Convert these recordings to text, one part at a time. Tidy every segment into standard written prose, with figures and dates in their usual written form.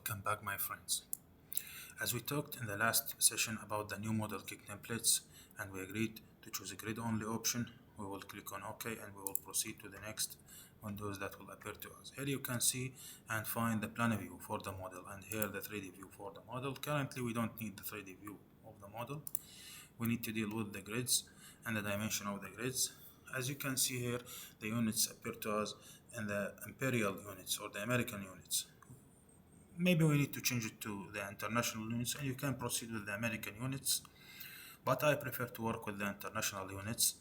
Welcome back, my friends. As we talked in the last session about the new model kick templates and we agreed to choose a grid only option, we will click on OK and we will proceed to the next windows that will appear to us. Here you can see and find the plan view for the model and here the 3D view for the model. Currently we don't need the 3D view of the model. We need to deal with the grids and the dimension of the grids. As you can see here, the units appear to us in the imperial units or the American units. Maybe we need to change it to the international units and you can proceed with the American units, but I prefer to work with the international units.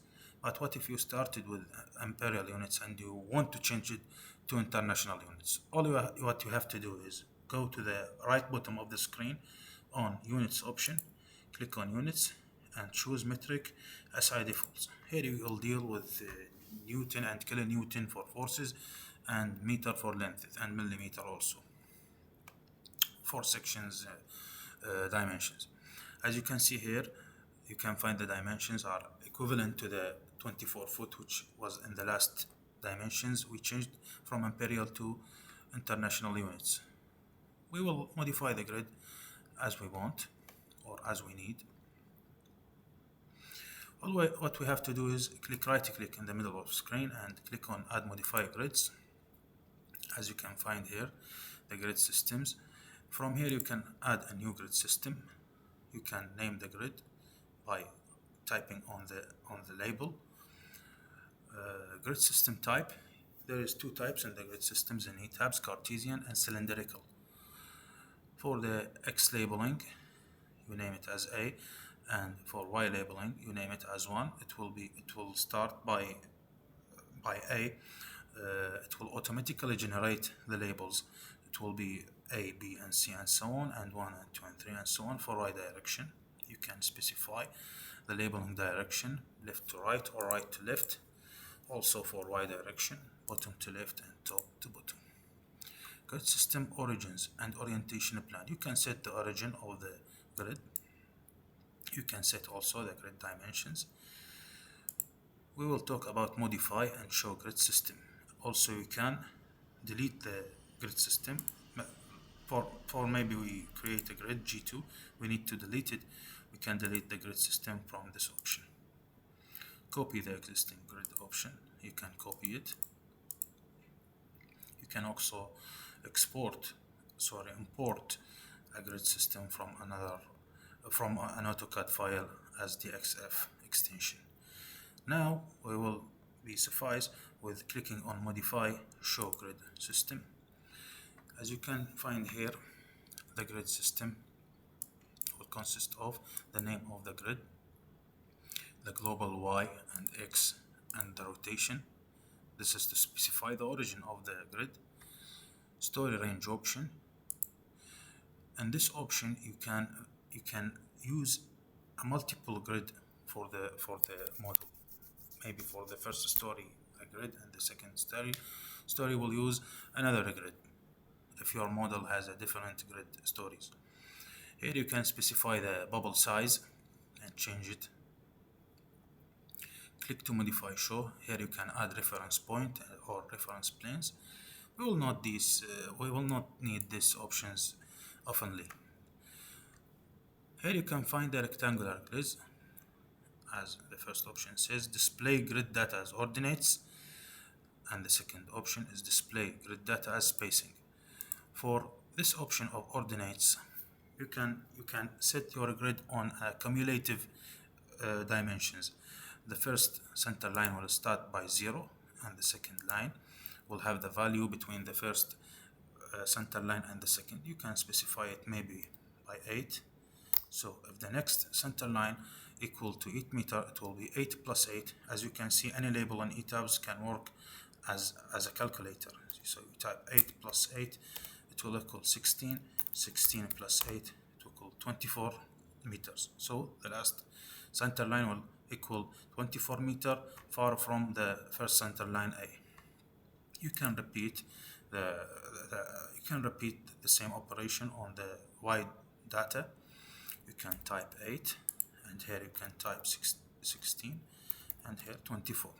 But what if you started with imperial units and you want to change it to international units? What you have to do is go to the right bottom of the screen on units option, click on units and choose metric SI defaults. Here you will deal with Newton and kilonewton for forces and meter for length and millimeter also for sections dimensions. As you can see here, you can find the dimensions are equivalent to the 24 foot which was in the last dimensions. We changed from imperial to international units. We will modify the grid as we want or as we need. What we have to do is right click in the middle of the screen and click on add modify grids. As you can find here, the grid systems. From here you can add a new grid system. You can name the grid by typing on the label. Grid system type. There is two types in the grid systems in ETABS, Cartesian and cylindrical. For the X labeling, you name it as A, and for Y labeling, you name it as 1. It will start by A. It will automatically generate the labels. It will be A, B, and C, and so on, and 1, and 2, and 3, and so on. For Y direction, you can specify the labeling direction, left to right or right to left. Also for Y direction, bottom to left and top to bottom. Grid system origins and orientation plan. You can set the origin of the grid. You can set also the grid dimensions. We will talk about modify and show grid system. Also, you can delete the grid system. For maybe we create a grid G2, we need to delete it. We can delete the grid system from this option. Copy the existing grid option. You can copy it. You can also import a grid system from an AutoCAD file as DXF extension. Now we will be suffice with clicking on modify show grid system. As you can find here, the grid system will consist of the name of the grid, the global Y and X and the rotation. This is to specify the origin of the grid. Story range option. And this option you can use a multiple grid for the model. Maybe for the first story a grid and the second story will use another grid if your model has a different grid stories. Here you can specify the bubble size and change it. Click to modify show. Here you can add reference point or reference planes. We will not need these options oftenly. Here you can find the rectangular grids. As the first option says, display grid data as ordinates, and the second option is display grid data as spacing. For this option of ordinates, you can set your grid on cumulative dimensions. The first center line will start by 0 and the second line will have the value between the first center line and the second. You can specify it maybe by 8. So if the next center line equal to 8 meter, it will be 8 plus 8. As you can see, any label on ETABS can work as a calculator. So you type 8 plus 8, it will equal 16. 16 plus 8, it will equal 24 meters. So the last center line will equal 24 meter far from the first center line A. You can repeat the same operation on the Y data. You can type 8 and here you can type 16 and here 24.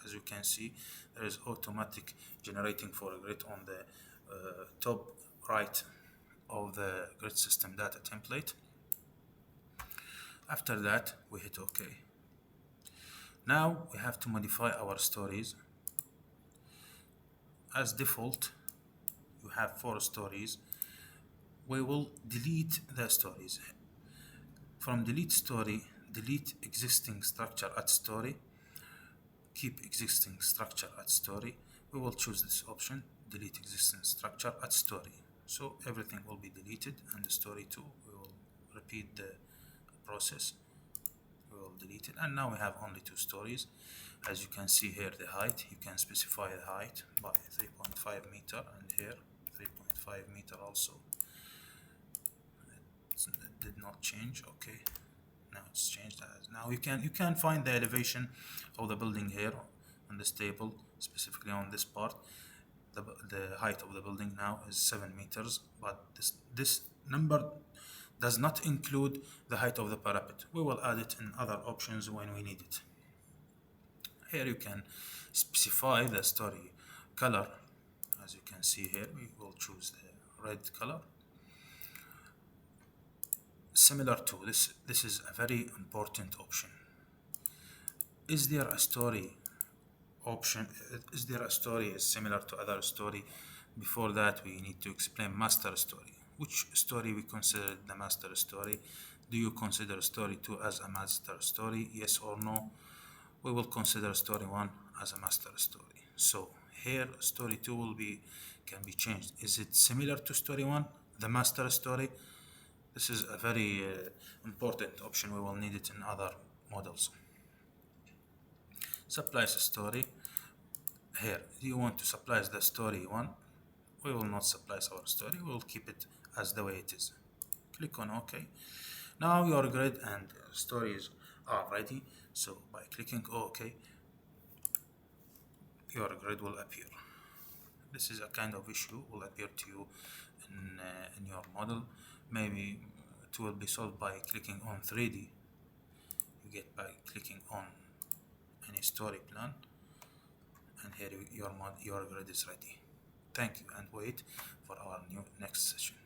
As you can see, there is automatic generating for a grid on the top right of the grid system data template. After that, we hit OK. Now we have to modify our stories. As default, you have 4 stories. We will delete the stories. From delete story, delete existing structure at story, keep existing structure at story. We will choose this option, delete existing structure at story. So everything will be deleted, and the story too. We will repeat the process. We will delete it, and now we have only 2 stories. As you can see here, the height, you can specify the height by 3.5 meter, and here 3.5 meter also. It did not change. Okay, now it's changed. Now you can find the elevation of the building here on this table, specifically on this part. The height of the building now is 7 meters, but this number does not include the height of the parapet. We will add it in other options when we need it. Here you can specify the story color. As you can see here, we will choose the red color. Similar to this is a very important option. Is there a story option? Is there a story is similar to other story? Before that, we need to explain master story. Which story we consider the master story? Do you consider story 2 as a master story? Yes or no? We will consider story 1 as a master story. So here story 2 can be changed. Is it similar to story 1, the master story? This is a very important option. We will need it in other models. Supplies story. Here, do you want to supply the story 1? We will not supply our story. We will keep it as the way it is. Click on OK. Now your grid and stories are ready. So by clicking OK, your grid will appear. This is a kind of issue will appear to you in your model. Maybe it will be solved by clicking on 3D. You get by clicking on any story plan, and here your grid is ready. Thank you, and wait for our next session.